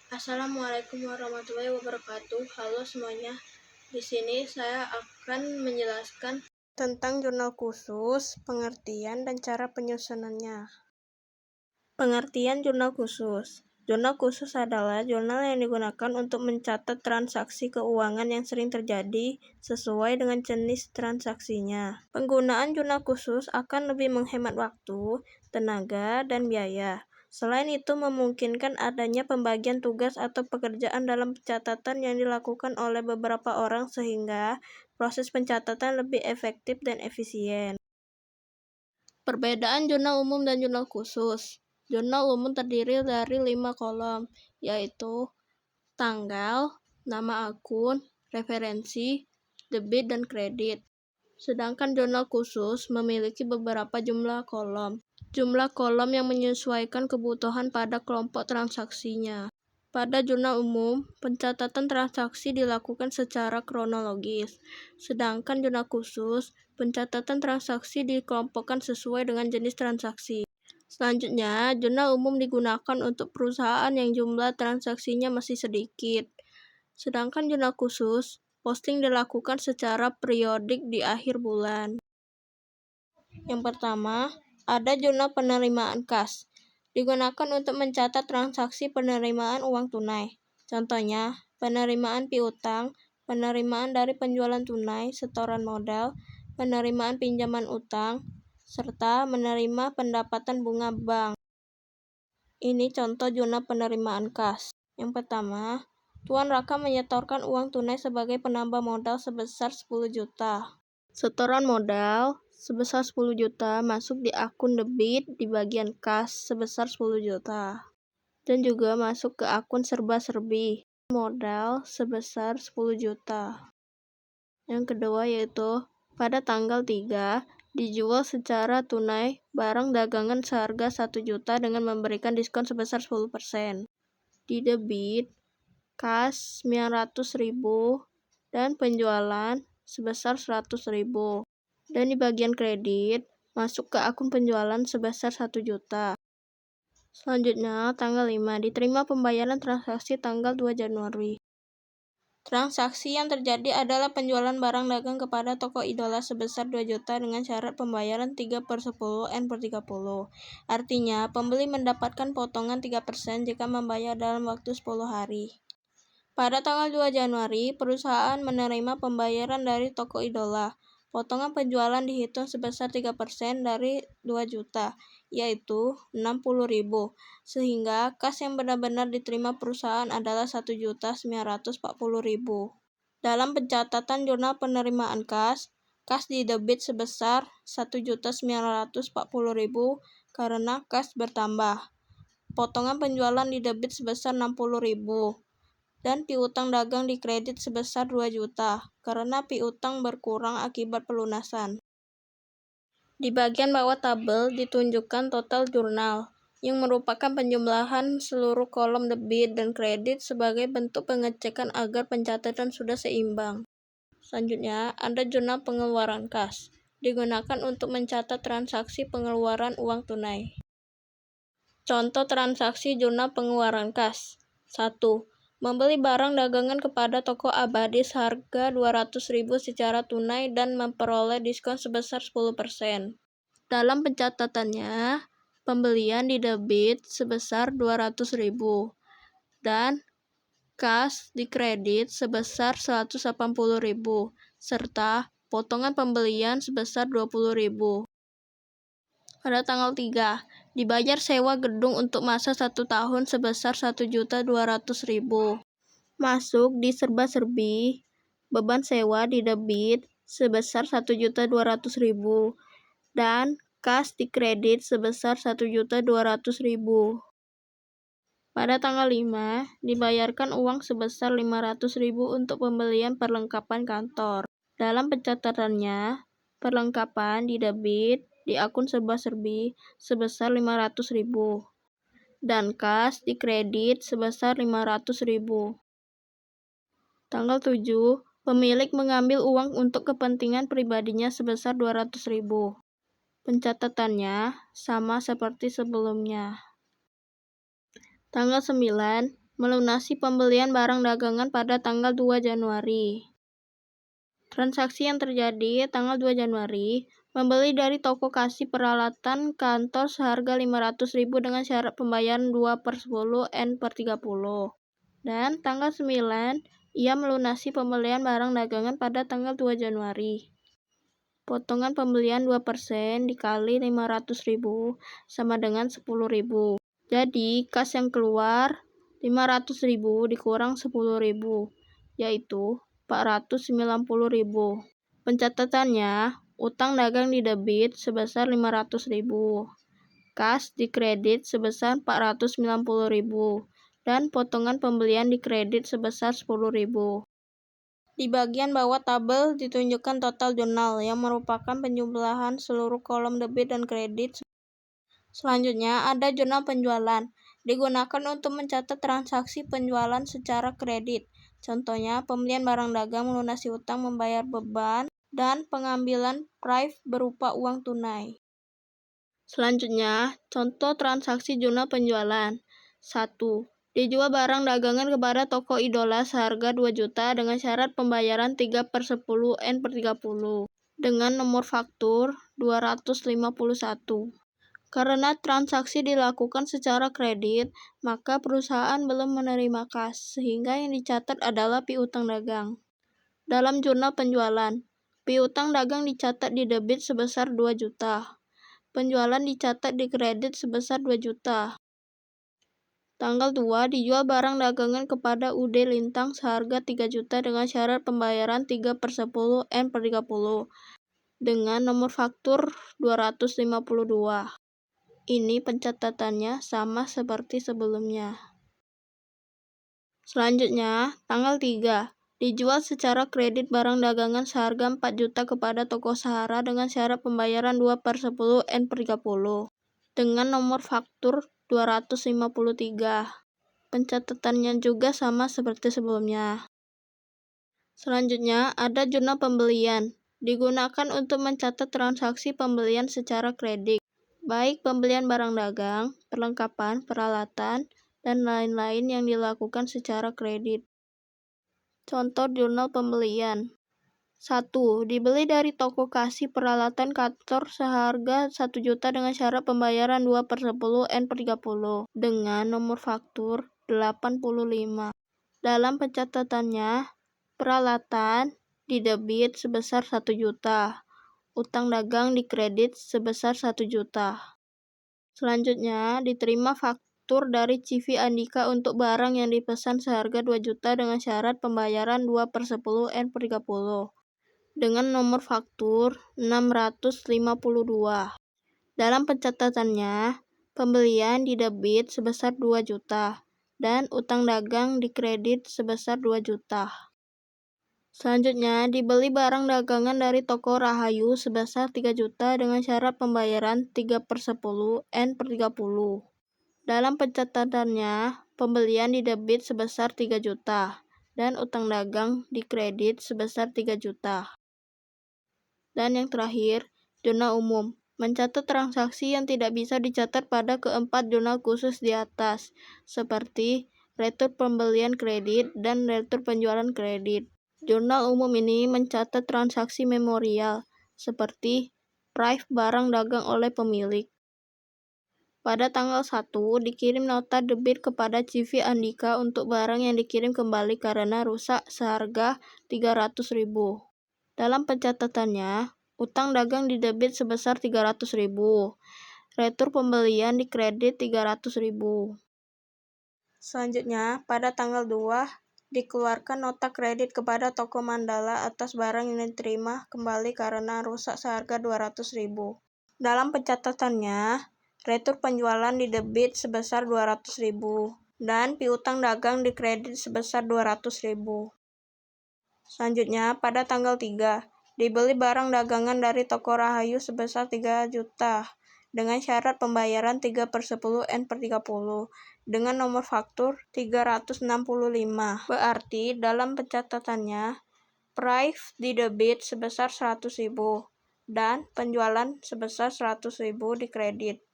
Assalamualaikum warahmatullahi wabarakatuh. Halo semuanya. Di sini saya akan menjelaskan tentang jurnal khusus, pengertian, dan cara penyusunannya. Pengertian jurnal khusus. Jurnal khusus adalah jurnal yang digunakan untuk mencatat transaksi keuangan yang sering terjadi sesuai dengan jenis transaksinya. Penggunaan jurnal khusus akan lebih menghemat waktu, tenaga, dan biaya. Selain itu, memungkinkan adanya pembagian tugas atau pekerjaan dalam pencatatan yang dilakukan oleh beberapa orang sehingga proses pencatatan lebih efektif dan efisien. Perbedaan jurnal umum dan jurnal khusus. Jurnal umum terdiri dari 5 kolom, yaitu tanggal, nama akun, referensi, debit, dan kredit. Sedangkan jurnal khusus memiliki beberapa jumlah kolom. Jumlah kolom yang menyesuaikan kebutuhan pada kelompok transaksinya. Pada jurnal umum, pencatatan transaksi dilakukan secara kronologis. Sedangkan jurnal khusus, pencatatan transaksi dikelompokkan sesuai dengan jenis transaksi. Selanjutnya, jurnal umum digunakan untuk perusahaan yang jumlah transaksinya masih sedikit. Sedangkan jurnal khusus, posting dilakukan secara periodik di akhir bulan. Yang pertama, ada jurnal penerimaan kas. Digunakan untuk mencatat transaksi penerimaan uang tunai. Contohnya, penerimaan piutang, penerimaan dari penjualan tunai, setoran modal, penerimaan pinjaman utang, serta menerima pendapatan bunga bank. Ini contoh jurnal penerimaan kas. Yang pertama, Tuan Raka menyetorkan uang tunai sebagai penambah modal sebesar 10 juta. Setoran modal sebesar 10 juta masuk di akun debit di bagian kas sebesar 10 juta. Dan juga masuk ke akun serba-serbi modal sebesar 10 juta. Yang kedua yaitu pada tanggal 3 dijual secara tunai barang dagangan seharga 1 juta dengan memberikan diskon sebesar 10%. Di debit kas 900.000 dan penjualan sebesar 100.000. Dan di bagian kredit, masuk ke akun penjualan sebesar 1 juta. Selanjutnya, tanggal 5, diterima pembayaran transaksi tanggal 2 Januari. Transaksi yang terjadi adalah penjualan barang dagang kepada toko idola sebesar 2 juta dengan syarat pembayaran 3/10 N/30. Artinya, pembeli mendapatkan potongan 3% jika membayar dalam waktu 10 hari. Pada tanggal 2 Januari, perusahaan menerima pembayaran dari toko idola. Potongan penjualan dihitung sebesar 3% dari 2 juta, yaitu 60.000, sehingga kas yang benar-benar diterima perusahaan adalah 1.940.000. Dalam pencatatan jurnal penerimaan kas didebit sebesar 1.940.000 karena kas bertambah. Potongan penjualan didebit sebesar 60.000. Dan piutang dagang dikredit sebesar 2 juta, karena piutang berkurang akibat pelunasan. Di bagian bawah tabel ditunjukkan total jurnal, yang merupakan penjumlahan seluruh kolom debit dan kredit sebagai bentuk pengecekan agar pencatatan sudah seimbang. Selanjutnya, ada jurnal pengeluaran kas. Digunakan untuk mencatat transaksi pengeluaran uang tunai. Contoh transaksi jurnal pengeluaran kas. 1. Membeli barang dagangan kepada toko abadi seharga 200.000 secara tunai dan memperoleh diskon sebesar 10%. Dalam pencatatannya, pembelian didebit sebesar 200.000 dan kas dikredit sebesar 180.000 serta potongan pembelian sebesar 20.000. Pada tanggal 3, dibayar sewa gedung untuk masa 1 tahun sebesar 1.200.000. Masuk di serba-serbi, beban sewa didebit sebesar 1.200.000 dan kas dikredit sebesar 1.200.000. Pada tanggal 5, dibayarkan uang sebesar 500.000 untuk pembelian perlengkapan kantor. Dalam pencatatannya, perlengkapan didebit di akun serba-serbi sebesar 500.000 dan kas dikredit sebesar 500.000. Tanggal 7, pemilik mengambil uang untuk kepentingan pribadinya sebesar 200.000. Pencatatannya sama seperti sebelumnya. Tanggal 9, melunasi pembelian barang dagangan pada tanggal 2 Januari. Transaksi yang terjadi tanggal 2 Januari, membeli dari toko kasih peralatan kantor seharga 500.000 dengan syarat pembayaran 2/10 N/30. Dan tanggal 9, ia melunasi pembelian barang dagangan pada tanggal 2 Januari. Potongan pembelian 2% dikali 500.000 sama dengan 10.000. Jadi, kas yang keluar 500.000 dikurang 10.000, yaitu 490.000. Pencatatannya, utang dagang didebit sebesar 500.000, kas dikredit sebesar 490.000, dan potongan pembelian dikredit sebesar 10.000. Di bagian bawah tabel ditunjukkan total jurnal yang merupakan penjumlahan seluruh kolom debit dan kredit. Selanjutnya ada jurnal penjualan, digunakan untuk mencatat transaksi penjualan secara kredit. Contohnya, pembelian barang dagang, melunasi utang, membayar beban, dan pengambilan prive berupa uang tunai. Selanjutnya, contoh transaksi jurnal penjualan. 1. Dijual barang dagangan kepada toko idola seharga 2 juta dengan syarat pembayaran 3/10 N/30 dengan nomor faktur 251. Karena transaksi dilakukan secara kredit, maka perusahaan belum menerima kas, sehingga yang dicatat adalah piutang dagang. Dalam jurnal penjualan, piutang dagang dicatat di debit sebesar 2 juta. Penjualan dicatat di kredit sebesar 2 juta. Tanggal 2, dijual barang dagangan kepada UD Lintang seharga 3 juta dengan syarat pembayaran 3/10 N/30 dengan nomor faktur 252. Ini pencatatannya sama seperti sebelumnya. Selanjutnya, tanggal 3, dijual secara kredit barang dagangan seharga 4 juta kepada toko Sahara dengan syarat pembayaran 2/10 N/30 dengan nomor faktur 253. Pencatatannya juga sama seperti sebelumnya. Selanjutnya, ada jurnal pembelian, digunakan untuk mencatat transaksi pembelian secara kredit, baik pembelian barang dagang, perlengkapan, peralatan, dan lain-lain yang dilakukan secara kredit. Contoh jurnal pembelian. 1. Dibeli dari toko kasih peralatan kantor seharga 1 juta dengan syarat pembayaran 2/10 N/30 dengan nomor faktur 85. Dalam pencatatannya, peralatan didebit sebesar 1 juta. Utang dagang dikredit sebesar 1 juta. Selanjutnya, diterima faktur dari CV Andika untuk barang yang dipesan seharga 2 juta dengan syarat pembayaran 2/10 N/30 dengan nomor faktur 652. Dalam pencatatannya, pembelian didebit sebesar 2 juta dan utang dagang dikredit sebesar 2 juta. Selanjutnya, dibeli barang dagangan dari toko Rahayu sebesar 3 juta dengan syarat pembayaran 3/10 N/30. Dalam pencatatannya, pembelian didebit sebesar 3 juta dan utang dagang dikredit sebesar 3 juta. Dan yang terakhir, jurnal umum, mencatat transaksi yang tidak bisa dicatat pada keempat jurnal khusus di atas, seperti retur pembelian kredit dan retur penjualan kredit. Jurnal umum ini mencatat transaksi memorial, seperti prive barang dagang oleh pemilik. Pada tanggal 1, dikirim nota debit kepada CV Andika untuk barang yang dikirim kembali karena rusak seharga 300.000. Dalam pencatatannya, utang dagang didebit sebesar 300.000. Retur pembelian dikredit 300.000. Selanjutnya, pada tanggal 2, dikeluarkan nota kredit kepada toko Mandala atas barang yang diterima kembali karena rusak seharga 200.000. Dalam pencatatannya, retur penjualan didebit sebesar 200.000 dan piutang dagang dikredit sebesar 200.000. Selanjutnya, pada tanggal 3, dibeli barang dagangan dari toko Rahayu sebesar 3 juta dengan syarat pembayaran 3/10 N/30 dengan nomor faktur 365. Berarti dalam pencatatannya, prive didebit sebesar 100.000 dan penjualan sebesar 100.000 dikredit.